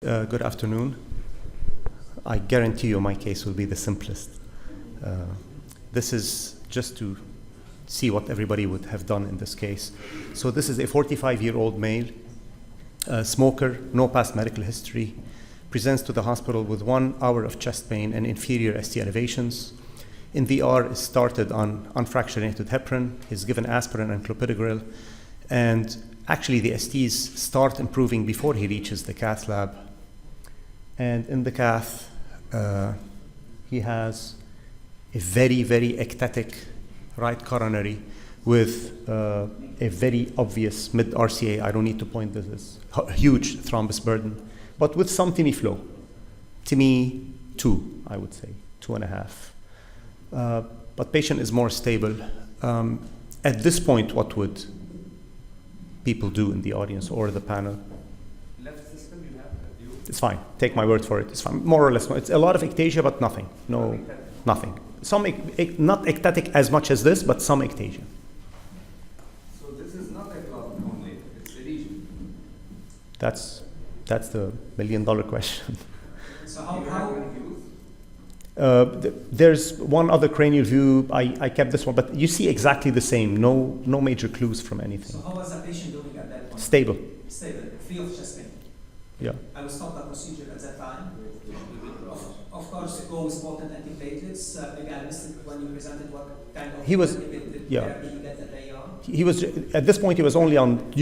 Good afternoon. I guarantee you my case will be the simplest. This is just to see what everybody would have done in this case. So this is a 45-year-old male, smoker, no past medical history, presents to the hospital with 1 hour of chest pain and inferior ST elevations. In VR is started on unfractionated heparin, is given aspirin and clopidogrel, and actually the STs start improving before he reaches the cath lab. And in the cath, he has a very, very ectatic right coronary with a very obvious mid-RCA. I don't need to point this huge thrombus burden, but with some tiny flow. To me, 2, I would say, 2.5. But patient is more stable. At this point, what would people do in the audience or the panel? Left system you have? It's fine. Take my word for it. It's fine. More or less. It's a lot of ectasia, but nothing. No, nothing. Some not ectatic as much as this, but some ectasia. So this is not a clot only, it's a lesion. That's the million-dollar question. So how there's one other cranial view. I kept this one, but you see exactly the same. No major clues from anything. So how was the patient doing at that point? Stable. Stable, free of chest pain. Yeah. I will stop the procedure at that time. Of course, go with potent antiplatelets. Maybe I missed it when you presented what kind of therapy you get at AR. He was at this point. He was only on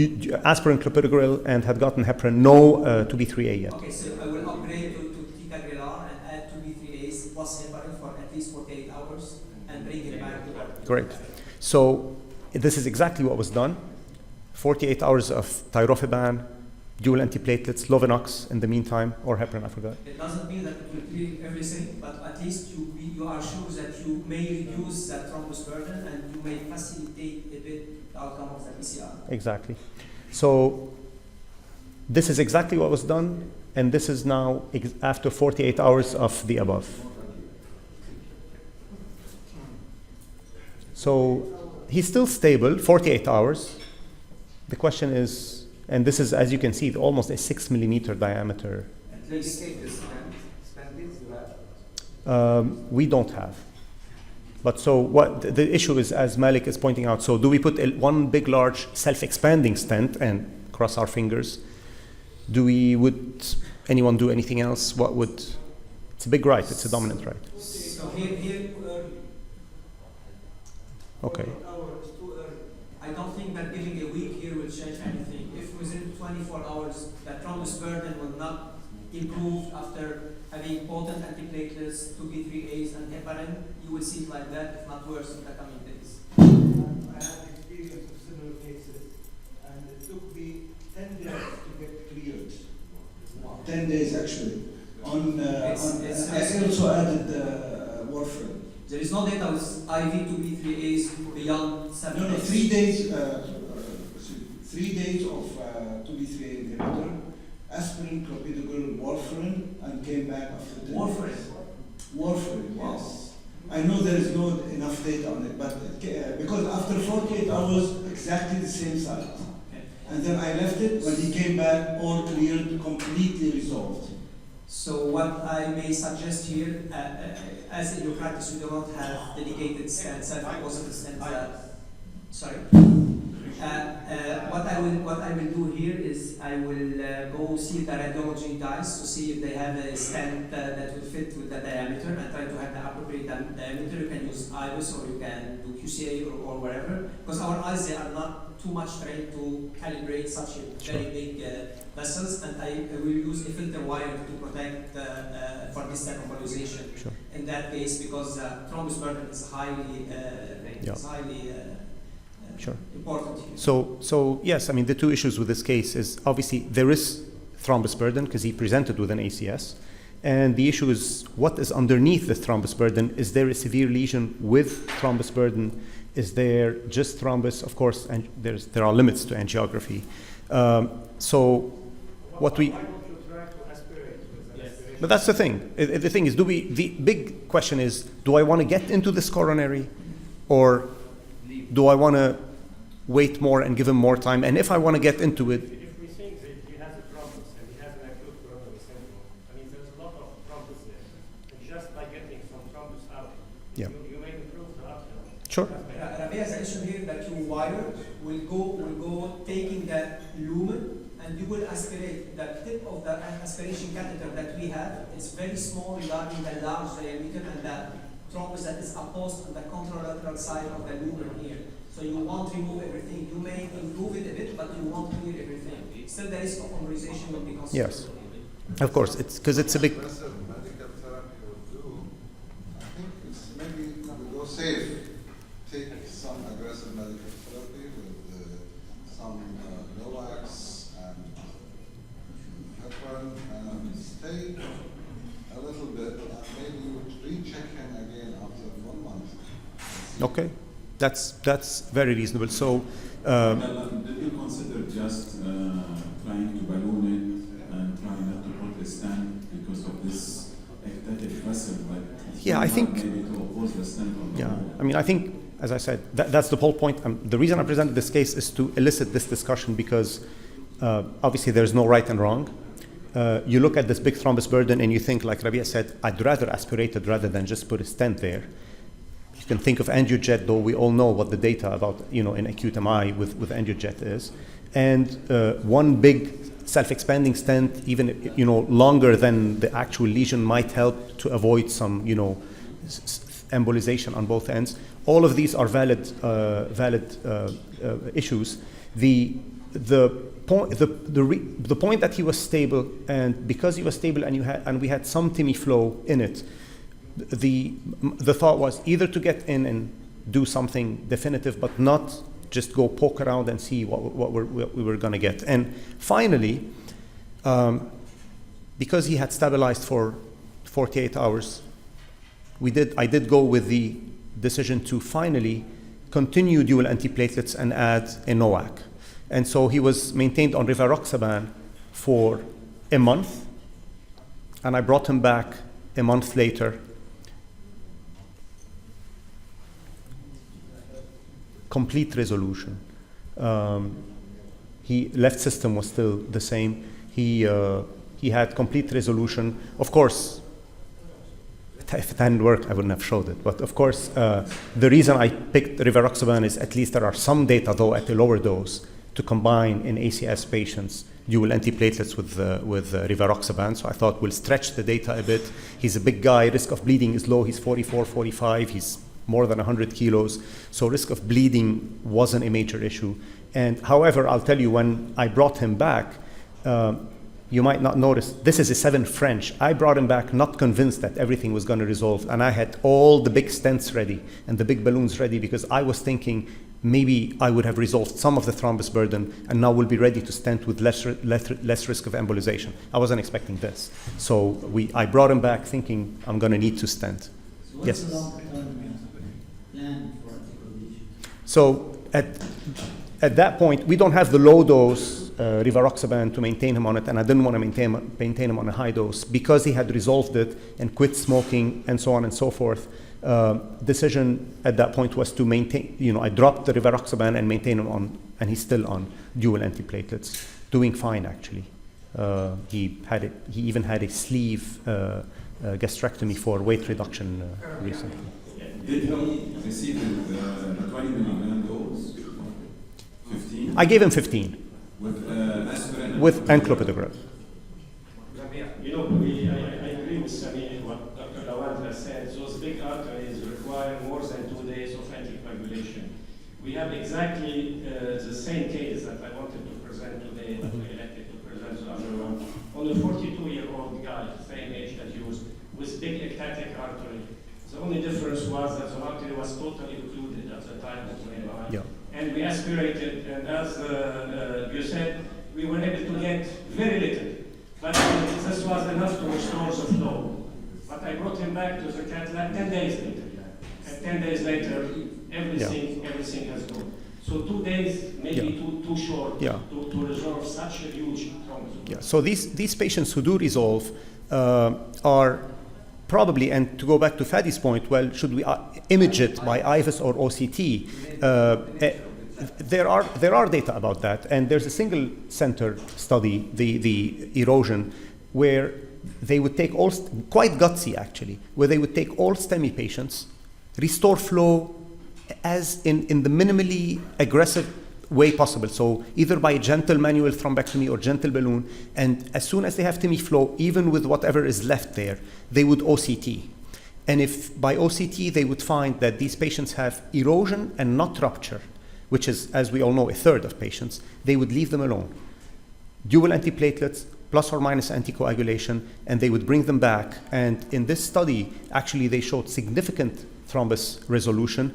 aspirin, clopidogrel, and had gotten heparin. No 2B3A yet. Okay, so I will upgrade to ticagrelor and add 2B3As plus heparin for at least 48 hours and bring it back to work. Great. So this is exactly what was done. 48 hours of tirofiban, dual antiplatelets, Lovenox in the meantime, or heparin, I forgot. It doesn't mean that it will clear everything, but at least you are sure that you may reduce that thrombus burden and you may facilitate a bit the outcome of the PCR. Exactly. So this is exactly what was done, and this is now after 48 hours of the above. So he's still stable, 48 hours. The question is, and this is, as you can see, almost a 6 millimeter diameter. At least We don't have. But so what the issue is, as Malik is pointing out, so do we put one big, large, self-expanding stent and cross our fingers? Would anyone do anything else? What would, it's a big right, it's a dominant right. So here Okay. I don't think that giving a week here will change anything. If within 24 hours that thrombus burden will not improve after having potent antiplatelets, 2B3As and heparin, you will see it like that, if not worse, in the coming days. I have experience of similar cases, and it took me 10 days to get cleared. 10 days actually. I also added warfarin. There is no data with IV 2B3As beyond 7 days. No, 3 days. 3 days of 2B3A inhibitor, aspirin, clopidogrel, warfarin, and came back after 10 Warfarin? days. Warfarin, yes. I know there is no enough data on it, but because after 48 hours, exactly the same site. Okay. And then I left it. When he came back, all cleared, completely resolved. So what I may suggest here, as in your practice, we do not have dedicated stents, positive stents. Sorry. What I will do here is I will go see the radiology guys to see if they have a stent that will fit with the diameter and try to have the appropriate diameter. You can use IRIS or you can do QCA or whatever, because our eyes, they are not too much trained to calibrate such a very big vessels, and I will use a filter wire to protect for this type of visualization. Sure. In that case, because thrombus burden is highly Sure. important here. So yes, I mean, the two issues with this case is obviously there is thrombus burden because he presented with an ACS. And the issue is what is underneath the thrombus burden. Is there a severe lesion with thrombus burden? Is there just thrombus? Of course, and there are limits to angiography. So what we... Why don't you try to aspirate with an aspiration? But that's the thing. The thing is, the big question is, do I want to get into this coronary, or do I want to wait more and give him more time? And if I want to get into it, If we think that he has a thrombus and he has an acute coronary Sure. Rebeiz assume here that your wire will go taking that lumen, and you will aspirate. The tip of the aspiration catheter that we have is very small regarding the large diameter and the thrombus that is opposed on the contralateral side of the lumen here. So you won't remove everything. You may improve it a bit, but you won't clear everything. Still, the risk of embolization will be considerable. Yes. Of course, it's because it's a big. Aggressive medical therapy would do, I think it's maybe to go safe. Take some aggressive medical therapy with some NOACs and heparin and stay a little bit and maybe recheck him again after 1 month. Okay, that's very reasonable. So. Did you consider just trying to balloon it and trying not to put a stent because of this ectatic vessel? Yeah, I think. Maybe to oppose the stent on the Yeah, wall? I mean, I think, as I said, that's the whole point. The reason I presented this case is to elicit this discussion because obviously there's no right and wrong. You look at this big thrombus burden and you think, like Rebeiz said, I'd rather aspirate it rather than just put a stent there. You can think of angiojet, though we all know what the data about, in acute MI with angiojet is. And one big self-expanding stent, even, longer than the actual lesion might help to avoid some, embolization on both ends. All of these are valid issues. The point that he was stable, and because he was stable and we had some TIMI flow in it, the thought was either to get in and do something definitive, but not just go poke around and see what we were going to get. And finally, because he had stabilized for 48 hours, I did go with the decision to finally continue dual antiplatelets and add a NOAC. And so he was maintained on rivaroxaban for a month, and I brought him back a month later. Complete resolution. He left system was still the same. He had complete resolution. Of course, if it hadn't worked, I wouldn't have showed it. But of course, the reason I picked rivaroxaban is at least there are some data, though, at a lower dose to combine in ACS patients dual antiplatelets with rivaroxaban. So I thought we'll stretch the data a bit. He's a big guy. Risk of bleeding is low. He's 44, 45. He's more than 100 kilos. So risk of bleeding wasn't a major issue. And however, I'll tell you, when I brought him back, you might not notice, this is a 7 French. I brought him back not convinced that everything was going to resolve. And I had all the big stents ready and the big balloons ready because I was thinking maybe I would have resolved some of the thrombus burden and now we'll be ready to stent with less risk of embolization. I wasn't expecting this. So I brought him back thinking I'm going to need to stent. So what's Yes. the long-term plan for anticoagulation? So at that point, we don't have the low dose rivaroxaban to maintain him on it, and I didn't want to maintain him on a high dose because he had resolved it and quit smoking and so on and so forth. Decision at that point was to maintain, I dropped the rivaroxaban and maintain him on, and he's still on dual antiplatelets, doing fine actually. He even had a sleeve gastrectomy for weight reduction recently. Did he receive the 20 milligram dose? 15? I gave him 15 With aspirin? with clopidogrel. I agree with Samir, what Dr. Lawandra said. Those big arteries require more than 2 days of anticoagulation. We have exactly the same case that I wanted to present today, that we elected to present the other one, on a 42-year-old guy, same age as yours, with big ectatic artery. The only difference was that the artery was totally occluded at the time of the MRI. Yeah. And we aspirated, and as you said, we were able to get very little. But this was enough to restore the flow. But I brought him back to the cath lab 10 days later. And 10 days later, everything has gone. So 2 days maybe too short to resolve such a huge thrombus. Yeah. So these patients who do resolve are probably, and to go back to Fadi's point, well, should we image it by IVUS or OCT? There are data about that, and there's a single center study, the erosion, where they would take quite gutsy actually, where they would take all STEMI patients, restore flow as in the minimally aggressive way possible. So either by gentle manual thrombectomy or gentle balloon, and as soon as they have TIMI flow, even with whatever is left there, they would OCT. And if by OCT they would find that these patients have erosion and not rupture, which is, as we all know, a third of patients, they would leave them alone. Dual antiplatelets, plus or minus anticoagulation, and they would bring them back. And in this study, actually, they showed significant thrombus resolution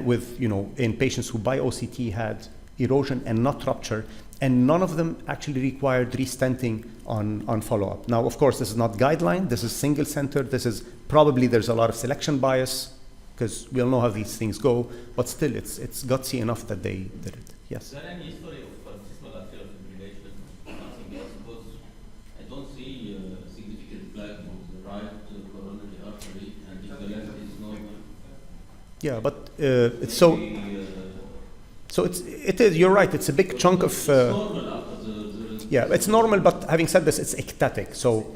with, in patients who by OCT had erosion and not rupture, and none of them actually required restenting on follow-up. Now, of course, this is not guideline. This is single-centered. This is probably there's a lot of selection bias because we all know how these things go, but still, it's gutsy enough that they did it. Yes. Is there any history of paroxysmal arterial fibrillation? Nothing else, because I don't see significant plaque on the right coronary artery, and if the left is normal. Yeah, but it's so. So it is. You're right. It's a big chunk of. It's normal after the Yeah, it's normal. But having said this, it's ectatic. So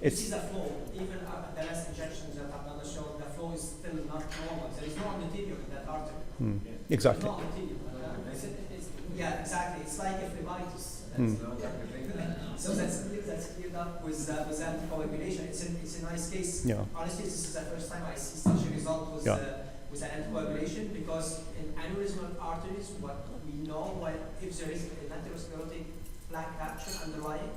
it's. You see the flow, even after the last injections that Abdallah showed, the flow is still not normal. There is no endothelium in that artery. Exactly. There's no endothelium. Yeah, exactly. It's like a phlebitis. So that's cleared up with anticoagulation. It's a nice case. Yeah. Honestly, this is the first time I see such a result with with an anticoagulation, because in aneurysmal arteries, what we know, if there is an atherosclerotic plaque action underlying,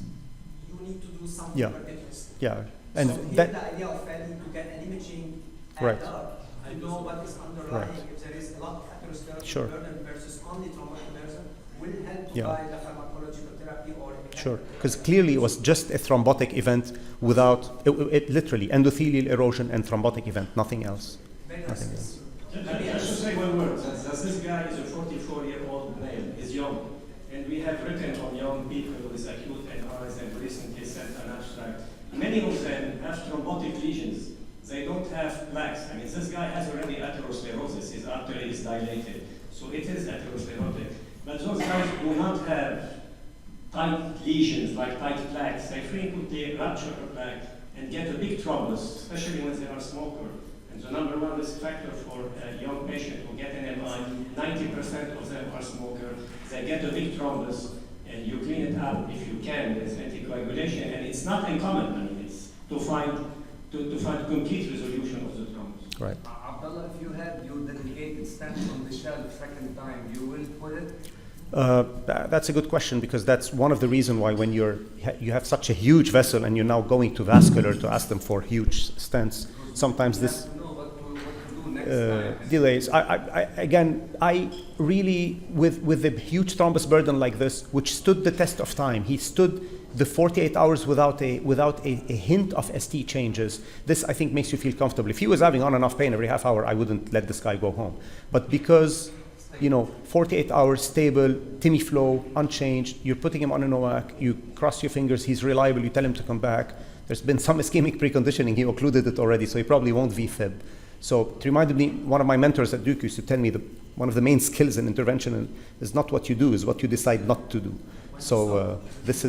you need to do something ridiculous. Yeah, and so here the idea of having to get an imaging right. to know what is underlying, if there is a lot of atherosclerotic burden versus only thrombotic burden, will help to guide the pharmacological therapy or Sure, because clearly it was just a thrombotic event without, it literally endothelial erosion and thrombotic event, nothing else. Nothing else. Just to say one word, that this guy is a 44-year-old male, is young, and we have written on young people with acute MRIs and recently sent an abstract. Many of them have thrombotic lesions. They don't have plaques. I mean, this guy has already atherosclerosis. His artery is dilated, so it is atherosclerotic. But those guys do not have tight lesions, like tight plaques. They frequently rupture a plaque and get a big thrombus, especially when they are smoker. And the number one risk factor for a young patient who get an MI, 90% of them are smoker. They get a big thrombus, and you clean it up if you can with anticoagulation. And it's not uncommon. I mean, it's to find complete resolution of the thrombus. Right. Abdallah, if you have your dedicated stent on the shelf second time, you will put it? That's a good question, because that's one of the reasons why when you have such a huge vessel and you're now going to vascular to ask them for huge stents, sometimes this delays. I really, with a huge thrombus burden like this, which stood the test of time, he stood the 48 hours without a hint of ST changes. This, I think, makes you feel comfortable. If he was having on and off pain every half hour, I wouldn't let this guy go home. But because 48 hours stable, TIMI flow, unchanged, you're putting him on a NOAC, you cross your fingers, he's reliable, you tell him to come back. There's been some ischemic preconditioning, he occluded it already, so he probably won't VFib. So it reminded me, one of my mentors at Duke used to tell me that one of the main skills in intervention is not what you do, is what you decide not to do. So this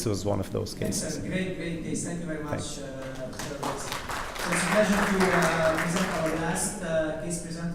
was one of those cases. It's a great case. Thank you very much. So it's a pleasure to present our last case presenter.